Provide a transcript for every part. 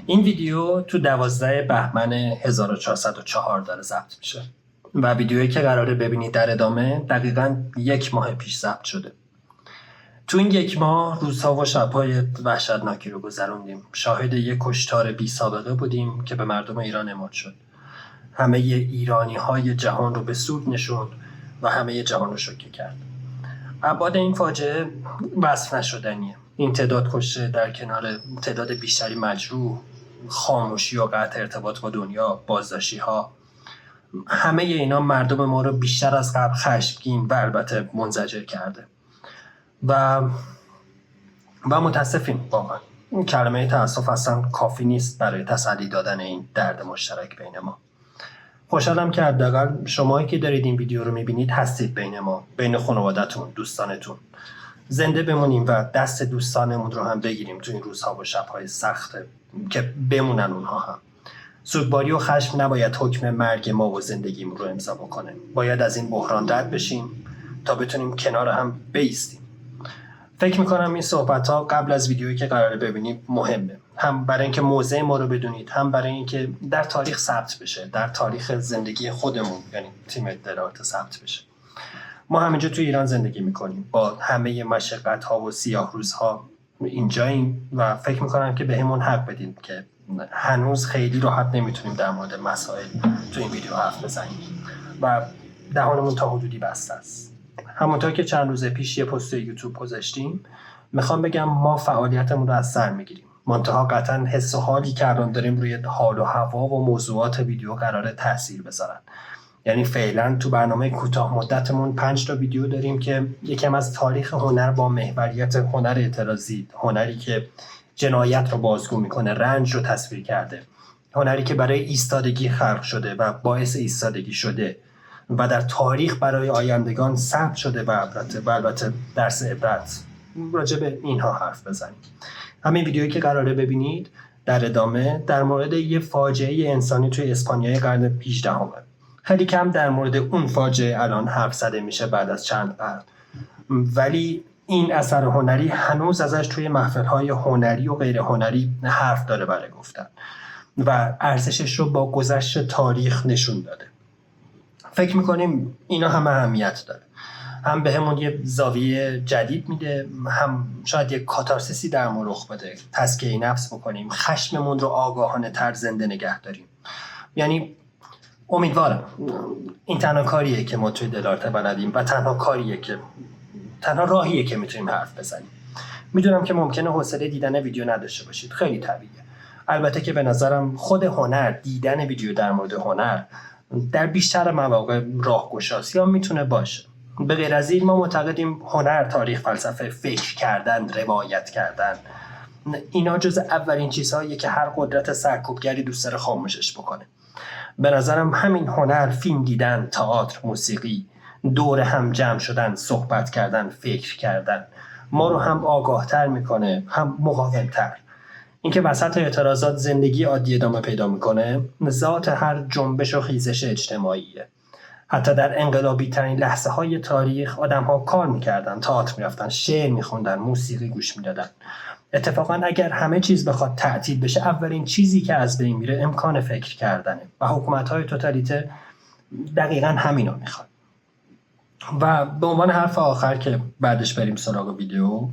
این ویدیو تو 12 بهمن 1404 داره ضبط میشه و ویدیویی که قراره ببینید در ادامه دقیقاً 1 ماه پیش ضبط شده. تو این 1 ماه روزها و شب‌های وحشتناکی رو گذروندیم. شاهد یک کشتار بی سابقه بودیم که به مردم ایران اعمال شد. همه ایرانی‌های جهان رو به سود نشوند و همه جهان رو شوکه کرد. ابعاد این فاجعه وصف نشدنیه. این تعداد کشته در کنار تعداد بیشتری مجروح، خاموشی و قطع ارتباط با دنیا، بازداشتی‌ها، همه اینا مردم ما رو بیشتر از قبل خشمگین و البته منزجر کرده. و متاسفیم واقعا. این کلمه تأسف اصلا کافی نیست برای تسلی دادن این درد مشترک بین ما. خوشحالم که حداقل شمایی که دارید این ویدیو رو میبینید هستید بین ما، بین خانواده‌تون، دوستانتون. زنده بمونیم و دست دوستانمون رو هم بگیریم تو این روزها و شب‌های سخت که بمونن اونها هم. سوگواری و خشم نباید حکم مرگ ما و زندگیمون رو امضا بکنه. باید از این بحران رد بشیم تا بتونیم کنار هم بایستیم. فکر میکنم این صحبت‌ها قبل از ویدیویی که قراره ببینیم مهمه. هم برای اینکه موضع ما رو بدونید، هم برای اینکه در تاریخ ثبت بشه، در تاریخ زندگی خودمون، یعنی تیم اطلاعات ثبت بشه. ما همینجا تو ایران زندگی میکنیم، با همه مشقت‌ها و سیاه روزها اینجاییم و فکر میکنم که بهمون حق بدید که هنوز خیلی راحت نمیتونیم در مورد مسائل تو این ویدیو حرف بزنیم و دهانمون تا حدودی بسته است. همونطور که چند روز پیش یه پست یوتیوب گذاشتیم، میخوام بگم ما فعالیتمون رو از سر میگیریم. منتها قطعا حس و حالی که الان داریم روی حال و هوا و موضوعات ویدیو قراره تاثیر بذارن. یعنی فعلا تو برنامه کوتاه مدتمون 5 تا ویدیو داریم که یکم از تاریخ هنر با محوریت هنر اعتراضی، هنری که جنایت رو بازگو میکنه، رنج رو تصویر کرده، هنری که برای ایستادگی خلق شده و باعث ایستادگی شده و در تاریخ برای آیندگان ثبت شده و البته درس عبرت. راجع به اینها حرف بزنیم. همین ویدیویی که قراره ببینید در ادامه در مورد یه فاجعه انسانی توی اسپانیای قرن 18 خیلی کم در مورد اون فاجعه الان حرف زده میشه بعد از چند قرن، ولی این اثر هنری هنوز ازش توی محفل‌های هنری و غیر هنری حرف داره برای گفتن و ارزشش رو با گذشت تاریخ نشون داده. فکر میکنیم اینا هم اهمیت داره. هم به همون یه زاویه جدید میده، هم شاید یه کاتارسیسی در ما رخ بده، تزکیه نفس بکنیم، خشممون رو آگاهانه تر زنده نگه داریم. یعنی امیدوارم این تنها کاریه که ما توی دلارت بلدیم و تنها راهیه که میتونیم حرف بزنیم. میدونم که ممکنه حوصله دیدن ویدیو نداشته باشید، خیلی طبیعیه. البته که به نظرم خود هنر، دیدن ویدیو در مورد هنر در بیشتر مواقع راهگشاست یا میتونه باشه. به غیر از این ما معتقدیم هنر، تاریخ، فلسفه، فکر کردن، روایت کردن، اینا جز اولین چیزهاییه که هر قدرت سرکوبگری دوست داره خاموشش بکنه. به نظرم همین هنر، فیلم دیدن، تئاتر، موسیقی، دور هم جمع شدن، صحبت کردن، فکر کردن ما رو هم آگاهتر میکنه، هم مقاومتر. اینکه وسط اعتراضات زندگی عادی ادامه پیدا میکنه ذات هر جنبش و خیزش اجتماعیه. حتی در انقلابی ترین لحظه های تاریخ آدم ها کار میکردن، تئاتر میرفتن، شعر میخوندن، موسیقی گوش میدادن. اتفاقا اگر همه چیز بخواد تعطیل بشه، اولین چیزی که از بین میره امکان فکر کردنه و حکومت های توتالیته دقیقا همینا میخواد. و به عنوان حرف آخر که بعدش بریم سراغ ویدیو،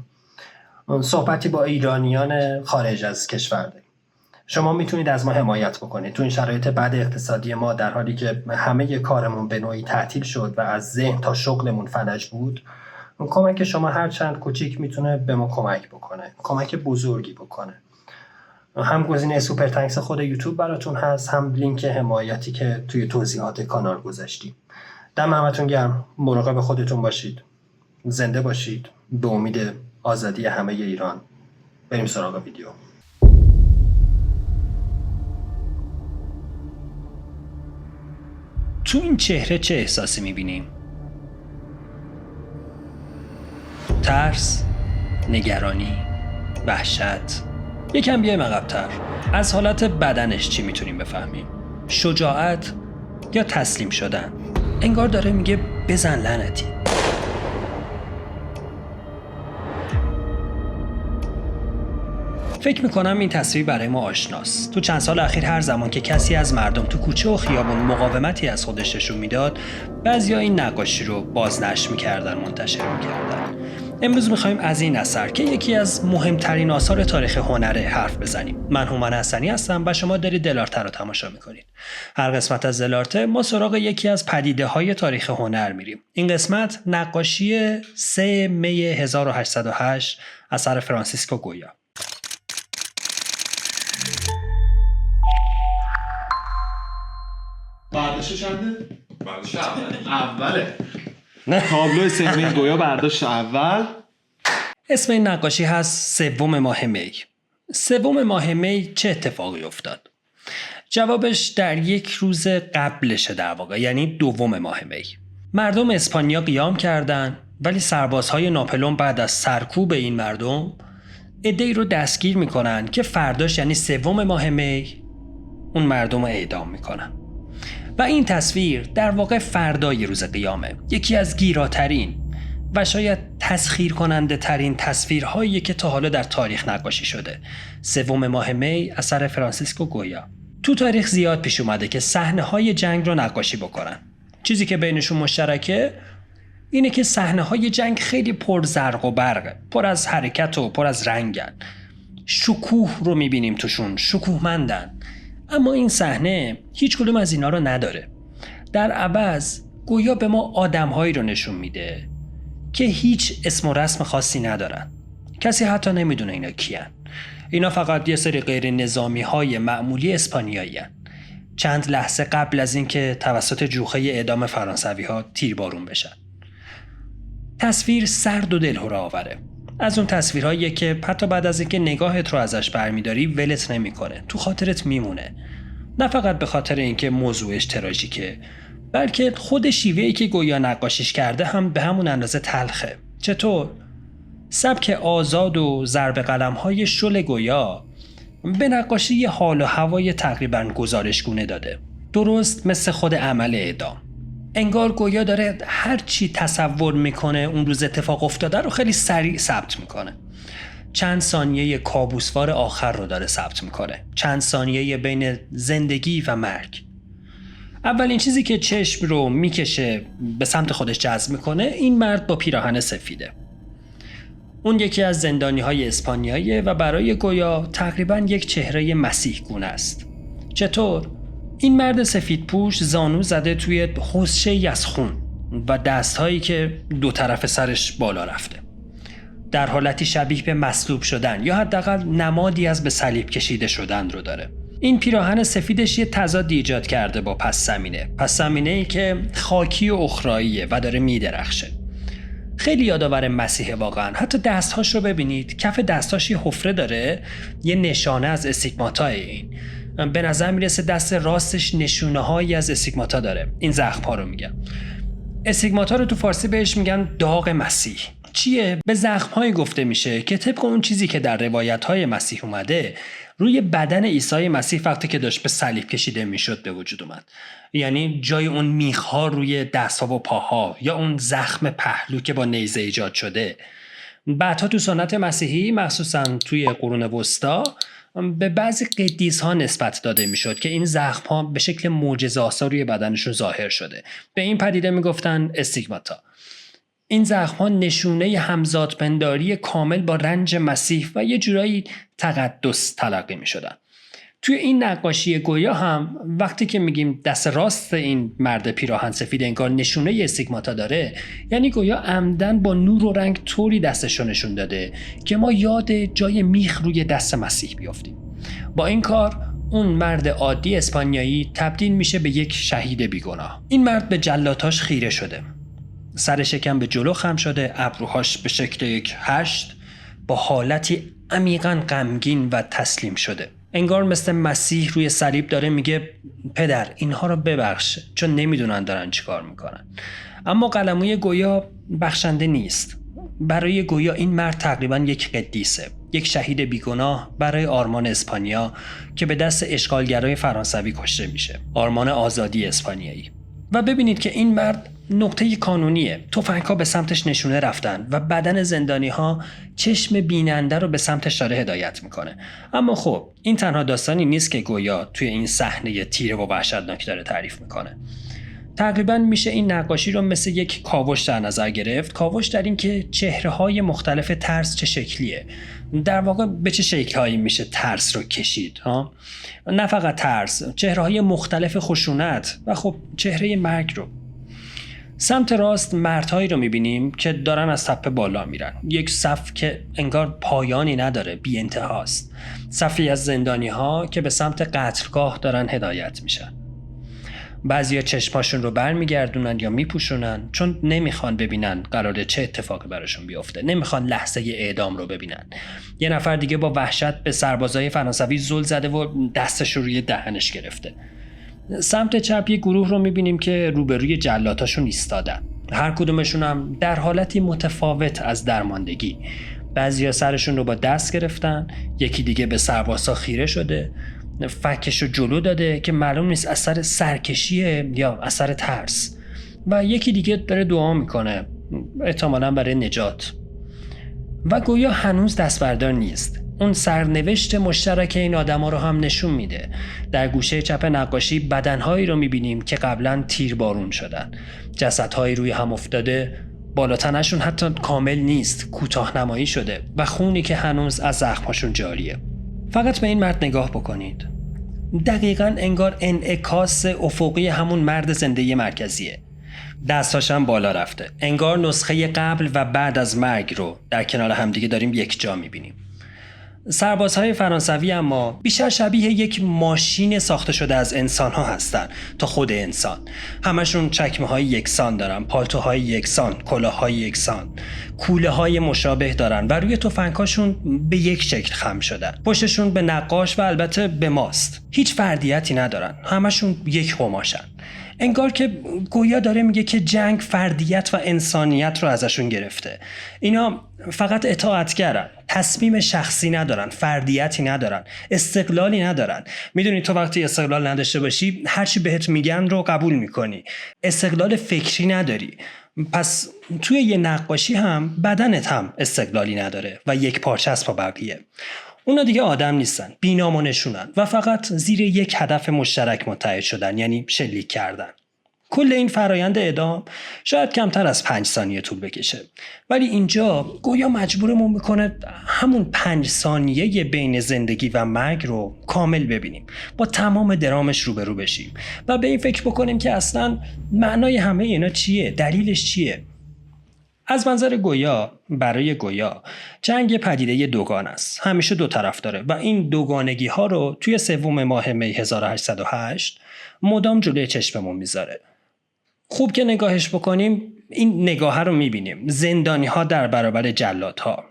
صحبتی با ایرانیان خارج از کشور داریم. شما میتونید از ما حمایت بکنید تو این شرایط بد اقتصادی ما، در حالی که همه کارمون به نوعی تعطیل شد و از ذهن تا شغلمون فلج بود. کمک شما هر چند کوچیک میتونه به ما کمک بکنه، کمک بزرگی بکنه. هم گزینه سوپر تانکس خود یوتیوب براتون هست، هم لینک حمایتی که توی توضیحات کانال گذاشتیم. دم همتون گرم. مراقب خودتون باشید. زنده باشید. به امید آزادی همه ایران. بریم سراغ ویدیو. تو این چهره چه احساسی میبینیم؟ ترس، نگرانی، وحشت. یکم بیایم عقب‌تر. از حالت بدنش چی میتونیم بفهمیم؟ شجاعت یا تسلیم شدن؟ انگار داره میگه بزن لعنتی. فکر میکنم این تصویر برای ما آشناست. تو چند سال اخیر هر زمان که کسی از مردم تو کوچه و خیابون مقاومتی از خودش نشون میداد، بعضیا این نقاشی رو بازنشر میکردن، منتشر میکردن. امروز میخوایم از این اثر که یکی از مهمترین آثار تاریخ هنره حرف بزنیم. من هومن حسنی هستم و شما دارید دلارته رو تماشا میکنید. هر قسمت از دلارته ما سراغ یکی از پدیده‌های تاریخ هنر میریم. این قسمت نقاشی 3 می 1808 اثر فرانسیسکو گویا. برداشت چنده؟ برداشت اوله. نه تابلو 3 می گویا برداشت اول. اسم این نقاشی هست 3 ماه می. 3 ماه می چه اتفاقی افتاد؟ جوابش در یک روز قبلشه در واقع، یعنی 2 ماه می. مردم اسپانیا قیام کردن، ولی سربازهای ناپلئون بعد از سرکوب این مردم عده‌ای رو دستگیر میکنن که فرداش یعنی 3 ماه می اون مردم رو اعدام میکنن. و این تصویر در واقع فردای روز قیامه. یکی از گیراترین و شاید تسخیر کننده ترین تصویرهایی که تا حالا در تاریخ نقاشی شده. 3 ماه می اثر فرانسیسکو گویا. تو تاریخ زیاد پیش اومده که صحنه‌های جنگ رو نقاشی بکنن. چیزی که بینشون مشترکه اینه که صحنه‌های جنگ خیلی پر زرق و برقه، پر از حرکت و پر از رنگن. شکوه رو می‌بینیم توشون، شکوهمندن. اما این صحنه هیچ کدوم از اینا رو نداره. در عوض گویا به ما آدم‌هایی رو نشون میده که هیچ اسم و رسم خاصی ندارن. کسی حتی نمیدونه اینا کیان. اینا فقط یه سری غیر نظامی‌های معمولی اسپانیایی هن. چند لحظه قبل از اینکه توسط جوخه اعدام فرانسوی‌ها تیربارون بشن. تصویر سرد و دلهره آوره. از اون تصویرهایی که حتی بعد از اینکه نگاهت رو ازش برمی‌داری ولت نمی‌کنه، تو خاطرت میمونه. نه فقط به خاطر اینکه موضوعش تراژیکه، بلکه خود شیوهی که گویا نقاشیش کرده هم به همون اندازه تلخه. چطور؟ سبک آزاد و ضرب قلم‌های شل گویا به نقاشی یه حال و هوای تقریباً گزارشگونه داده. درست مثل خود عمل اعدام. انگار گویا داره هر چی تصور میکنه اون روز اتفاق افتاده رو خیلی سریع ثبت میکنه. چند ثانیه کابوسوار آخر رو داره ثبت میکنه. چند ثانیه بین زندگی و مرگ. اولین چیزی که چشم رو میکشه به سمت خودش جذب میکنه این مرد با پیراهن سفیده. اون یکی از زندانی‌های اسپانیاییه و برای گویا تقریباً یک چهره مسیح گونه است. چطور؟ این مرد سفیدپوش زانو زده توی حوضچه‌ای از خون و دست‌هایی که 2 طرف سرش بالا رفته. در حالتی شبیه به مصلوب شدن یا حداقل نمادی از به صلیب کشیده شدن رو داره. این پیراهن سفیدش یه تضادی ایجاد کرده با پس زمینه‌ای که خاکی و اخراییه و داره میدرخشه. خیلی یادآور مسیحه واقعا. حتی دستهاش رو ببینید، کف دستهاش یه حفره داره، یه نشانه از استیگماتا. این به نظر میرسه دست راستش نشونه هایی از استیگماتا داره. این زخم ها رو میگم. استیگماتا رو تو فارسی بهش میگن داغ مسیح. چیه؟ به زخم هایی گفته میشه که طبق اون چیزی که در روایت های مسیح اومده روی بدن عیسی مسیح وقتی که داشت به صلیب کشیده میشد به وجود اومد. یعنی جای اون میخ‌ها روی دست‌ها و پاها یا اون زخم پهلو که با نیزه ایجاد شده. بعدها تو سنت مسیحی مخصوصا توی قرون وسطا به بعضی قدیس‌ها نسبت داده میشد که این زخم‌ها به شکل معجزه‌آسا روی بدنشون ظاهر شده. به این پدیده میگفتن استیگماتا. این زخم‌ها نشونه همزادپنداری کامل با رنج مسیح و یه جورایی تقدس تلقی می‌شدن. توی این نقاشی گویا هم وقتی که میگیم دست راست این مرد پیراهن سفید انگار نشونه استیگماتا داره، یعنی گویا عمدن با نور و رنگ طوری دستش رو نشون داده که ما یاد جای میخ روی دست مسیح بیافتیم. با این کار اون مرد عادی اسپانیایی تبدیل میشه به یک شهید بیگناه. این مرد به جلاتاش خیره شده. سر شکم به جلو خم شده، ابروهاش به شکل یک هشت، با حالتی عمیقاً غمگین و تسلیم شده. انگار مثل مسیح روی صلیب داره میگه پدر اینها رو ببخش، چون نمیدونن دارن چیکار میکنن. اما قلموی گویا بخشنده نیست. برای گویا این مرد تقریباً یک قدیسه، یک شهید بیگناه برای آرمان اسپانیا که به دست اشغالگرای فرانسوی کشته میشه. آرمان آزادی اسپانیایی. و ببینید که این مرد نقطه کانونیه. تفنگ‌ها به سمتش نشونه رفتن و بدن زندانی‌ها چشم بیننده رو به سمتش داره هدایت میکنه. اما خب این تنها داستانی نیست که گویا توی این صحنه تیره و وحشتناک داره تعریف میکنه. تقریبا میشه این نقاشی رو مثل یک کاوش در نظر گرفت. کاوش در این که چهره‌های مختلف ترس چه شکلیه. در واقع به چه شکل‌هایی میشه ترس رو کشید ها؟ نه فقط ترس، چهره‌های مختلف خشونت و خب چهره مرگ رو. سمت راست مردهایی رو میبینیم که دارن از تپه بالا میرن. یک صف که انگار پایانی نداره، بی انتهاست. صفی از زندانی ها که به سمت قتلگاه دارن هدایت میشن. بعضیا چشماشون رو برمیگردونن یا میپوشونن چون نمیخوان ببینن قراره چه اتفاقی براشون بیفته. نمیخوان لحظه اعدام رو ببینن. یه نفر دیگه با وحشت به سربازای فرانسوی زل زده و دستش رو روی دهنش گرفته. سمت چپ یک گروه رو میبینیم که روبروی جلاتاشون ایستادن. هر کدومشون هم در حالتی متفاوت از درماندگی. بعضیا سرشون رو با دست گرفتن، یکی دیگه به سربازا خیره شده، فکش رو جلو داده که معلوم نیست اثر سرکشیه یا اثر ترس، و یکی دیگه داره دعا میکنه، احتمالاً برای نجات. و گویا هنوز دستبردار نیست. اون سرنوشت مشترک این آدما رو هم نشون میده. در گوشه چپ نقاشی بدنهایی رو میبینیم که قبلا تیربارون شدن. جسدهایی روی هم افتاده، بالاتنشون حتی کامل نیست، کوتاه نمایی شده و خونی که هنوز از زخماشون جاریه. فقط به این مرد نگاه بکنید. دقیقاً انگار انعکاس افقی همون مرد زنده مرکزیه. دستاش هم بالا رفته. انگار نسخه قبل و بعد از مرگ رو در کنار همدیگه داریم یک جا میبینیم. سربازهای فرانسوی اما بیشتر شبیه یک ماشین ساخته شده از انسان‌ها هستن تا خود انسان. همشون چکمه‌های یکسان دارن، پالتوهای یکسان، کلاه‌های یکسان، کوله‌های مشابه دارن و روی تفنگ‌هاشون به یک شکل خم شدن. پشتشون به نقاش و البته به ماست. هیچ فردیتی ندارن. همشون یک قماشن. انگار که گویا داره میگه که جنگ فردیت و انسانیت رو ازشون گرفته. اینا فقط اطاعتگرن، تصمیم شخصی ندارن، فردیتی ندارن، استقلالی ندارن. میدونی تو وقتی استقلال نداشته باشی هرچی بهت میگن رو قبول میکنی، استقلال فکری نداری. پس توی یه نقاشی هم بدنت هم استقلالی نداره و یک پارچه است با بقیه. اونا دیگه آدم نیستن، بی‌نام و نشونن و فقط زیر یک هدف مشترک متحد شدن، یعنی شلیک کردن. کل این فرایند اعدام شاید کمتر از 5 ثانیه طول بکشه، ولی اینجا گویا مجبورمون میکنه همون 5 ثانیه بین زندگی و مرگ رو کامل ببینیم، با تمام درامش روبرو بشیم و به این فکر بکنیم که اصلا معنای همه اینا چیه، دلیلش چیه. از منظر گویا، برای گویا جنگ پدیده دوگانه است. همیشه دو طرف داره و این دوگانگی ها رو توی 3 ماه می 1808 مدام جلوی چشممون میذاره. خوب که نگاهش بکنیم این نگاه رو میبینیم. زندانی ها در برابر جلاد ها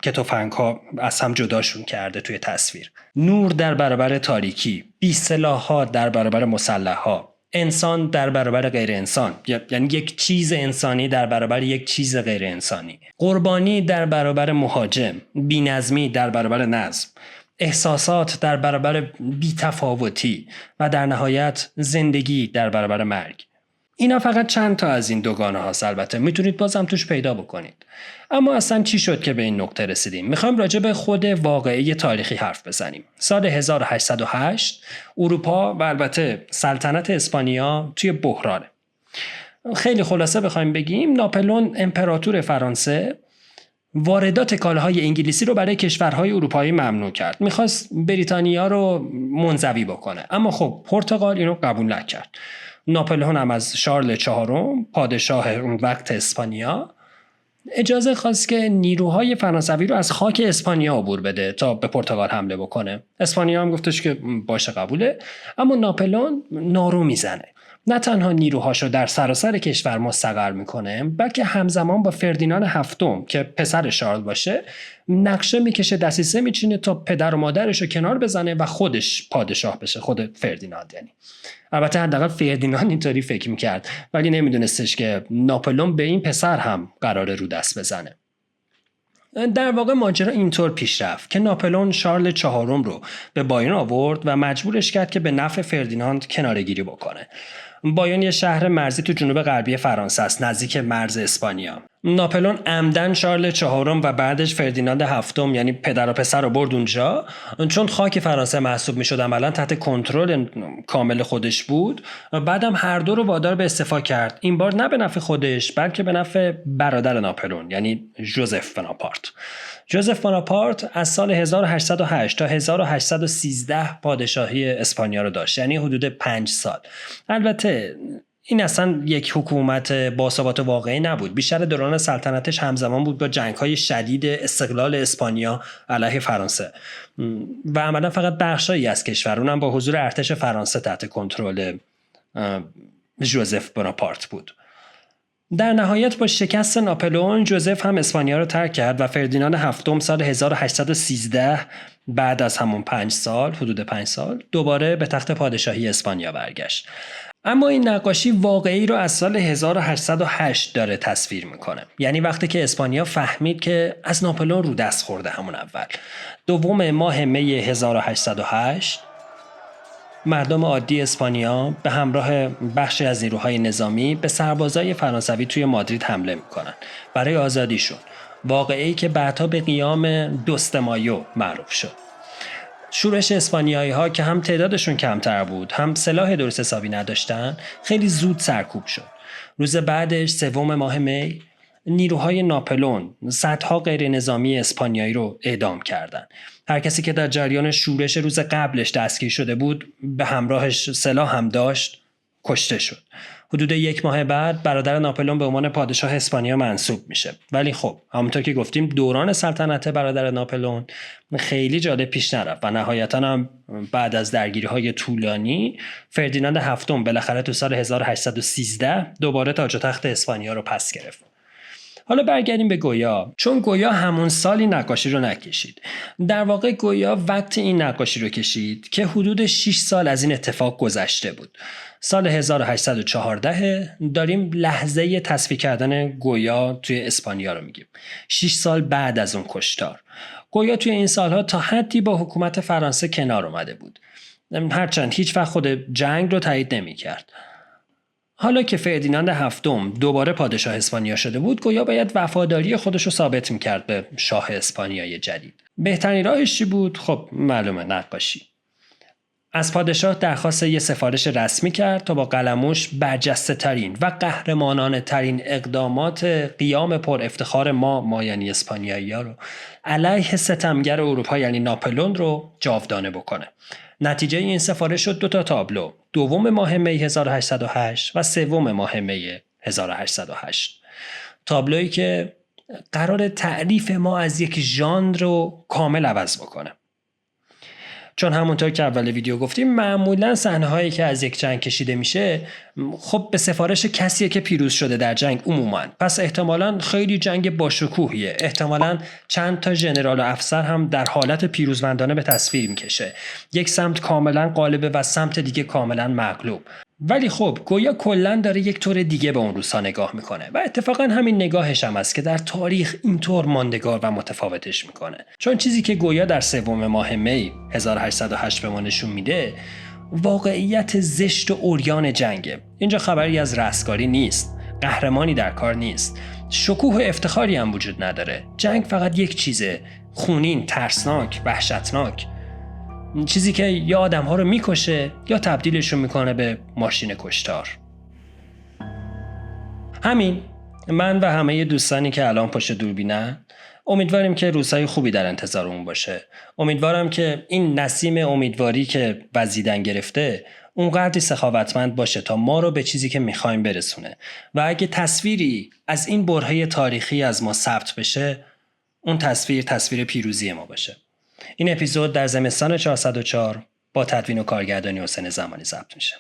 که تفنگ ها از هم جداشون کرده توی تصویر. نور در برابر تاریکی، بی سلاح ها در برابر مسلح ها. انسان در برابر غیر انسان، یعنی یک چیز انسانی در برابر یک چیز غیر انسانی. قربانی در برابر مهاجم، بی‌نظمی در برابر نظم، احساسات در برابر بی‌تفاوتی و در نهایت زندگی در برابر مرگ. اینا فقط چند تا از این دوگانه هاست. البته میتونید بازم توش پیدا بکنید. اما اصلا چی شد که به این نقطه رسیدیم؟ میخوایم راجع به خود واقعه تاریخی حرف بزنیم. سال 1808 اروپا و البته سلطنت اسپانیا توی بحرانه. خیلی خلاصه بخوایم بگیم، ناپلئون امپراتور فرانسه واردات کالاهای انگلیسی رو برای کشورهای اروپایی ممنوع کرد. میخواست بریتانیا رو منزوی بکنه، اما خب پرتغال اینو قبول نکرد. ناپلئون هم از شارل چهارم، پادشاه اون وقت اسپانیا، اجازه خواست که نیروهای فرانسوی رو از خاک اسپانیا عبور بده تا به پرتغال حمله بکنه. اسپانیا هم گفتش که باشه قبوله، اما ناپلئون نارو میزنه. نه تنها نیروهاشو در سراسر کشور مستقر میکنه، بلکه همزمان با فردیناند هفتم که پسر شارل باشه نقشه میکشه، دسیسه میچینه تا پدر و مادرشو کنار بزنه و خودش پادشاه بشه، خود فردیناند. یعنی البته حداقل فردیناند اینطوری فکر میکرد، ولی نمیدونستش که ناپلئون به این پسر هم قراره رو دست بزنه. در واقع ماجرا اینطور پیش رفت که ناپلئون شارل چهارم رو به بایرن آورد و مجبورش کرد که به نفع فردیناند کناره‌گیری بکنه. بایون یه شهر مرزی تو جنوب غربی فرانسه است، نزدیک مرز اسپانیا. ناپلئون عمدن شارل چهارم و بعدش فردیناند هفتم یعنی پدر و پسر رو برد اونجا، چون خاک فرانسه محسوب میشد عملا تحت کنترل کامل خودش بود. بعدم هر دو رو وادار به استعفا کرد، این بار نه به نفع خودش بلکه به نفع برادر ناپلئون یعنی ژوزف بناپارت. ژوزف بناپارت از سال 1808 تا 1813 پادشاهی اسپانیا رو داشت، یعنی حدود 5 سال. البته این اصلا یک حکومت باثبات واقعی نبود، بیشتر دوران سلطنتش همزمان بود با جنگ‌های شدید استقلال اسپانیا علیه فرانسه و عملا فقط بخشایی از کشور، اونم با حضور ارتش فرانسه تحت کنترل ژوزف بناپارت بود. در نهایت با شکست ناپلئون ژوزف هم اسپانیا رو ترک کرد و فردیناند هفتم سال 1813 بعد از همون 5 سال، حدود 5 سال، دوباره به تخت پادشاهی اسپانیا برگشت. اما این نقاشی واقعی رو از سال 1808 داره تصویر میکنه، یعنی وقتی که اسپانیا فهمید که از ناپلئون رو دست خورده همون اول. دوم ماه می 1808 مردم عادی اسپانیا به همراه بخشی از نیروهای نظامی به سربازای فرانسوی توی مادرید حمله میکنن برای آزادیشون، واقعی که بعدها به قیام دوست مایو معروف شد. شورش اسپانیایی ها که هم تعدادشون کمتر بود هم سلاح درست حسابی نداشتن خیلی زود سرکوب شد. روز بعدش سوم ماه می نیروهای ناپلئون صدها غیر نظامی اسپانیایی رو اعدام کردند. هر کسی که در جریان شورش روز قبلش دستگیر شده بود به همراهش سلاح هم داشت کشته شد. حدود 1 ماه بعد برادر ناپلئون به عنوان پادشاه اسپانیا منصوب میشه. ولی خب همونطور که گفتیم دوران سلطنت برادر ناپلئون خیلی جالب پیش نرفت و نهایتاً هم بعد از درگیری‌های طولانی فردیناند هفتم بالاخره تو سال 1813 دوباره تاج و تخت اسپانیا رو پس گرفت. حالا برگردیم به گویا، چون گویا همون سال این نقاشی رو نکشید. در واقع گویا وقت این نقاشی رو کشید که حدود 6 سال از این اتفاق گذشته بود. سال 1814 داریم لحظه تصفیه کردن گویا توی اسپانیا رو میگیم. 6 سال بعد از اون کشتار. گویا توی این سالها تا حدی با حکومت فرانسه کنار اومده بود. هرچند هیچ وقت خود جنگ رو تایید نمی‌کرد. حالا که فردیناند هفتم دوباره پادشاه اسپانیا شده بود، گویا باید وفاداری خودش رو ثابت می‌کرد به شاه اسپانیای جدید. بهترین راهش چی بود؟ خب معلومه، نقاشی. از پادشاه درخواست یه سفارش رسمی کرد تا با قلموش برجسته ترین و قهرمانانه ترین اقدامات قیام پر افتخار ما یعنی اسپانیایی‌ها رو علیه ستمگر اروپا یعنی ناپلئون رو جاودانه بکنه. نتیجه این سفارش شد 2 تابلو، دوم ماه می 1808 و سوم ماه می 1808. تابلویی که قرار تعریف ما از یک ژانر رو کامل عوض بکنه. چون همونطور که اول ویدیو گفتیم معمولا صحنه‌هایی که از یک جنگ کشیده میشه خب به سفارش کسیه که پیروز شده در جنگ عموما، پس احتمالاً خیلی جنگ باشکوهیه، احتمالاً چند تا ژنرال و افسر هم در حالت پیروزمندانه به تصویر میکشه، یک سمت کاملا غالبه و سمت دیگه کاملا مغلوب. ولی خب گویا کلاً داره یک طور دیگه به اون روزها نگاه میکنه و اتفاقاً همین نگاهش هم است که در تاریخ اینطور ماندگار و متفاوتش میکنه. چون چیزی که گویا در سوم ماه می 1808 به ما نشون میده واقعیت زشت و عریان جنگه. اینجا خبری از رستگاری نیست، قهرمانی در کار نیست، شکوه و افتخاری هم وجود نداره. جنگ فقط یک چیزه، خونین، ترسناک، وحشتناک، چیزی که یا آدم‌ها رو میکشه یا تبدیلشون میکنه به ماشین کشتار. همین، من و همه دوستانی که الان پشت دوربینن امیدواریم که روزهای خوبی در انتظارمون باشه. امیدوارم که این نسیم امیدواری که وزیدن گرفته اونقدری سخاوتمند باشه تا ما رو به چیزی که میخوایم برسونه و اگه تصویری از این برهه تاریخی از ما ثبت بشه اون تصویر پیروزی ما باشه. این اپیزود در زمستان 404 با تدوین و کارگردانی حسین زمانی ضبط میشه.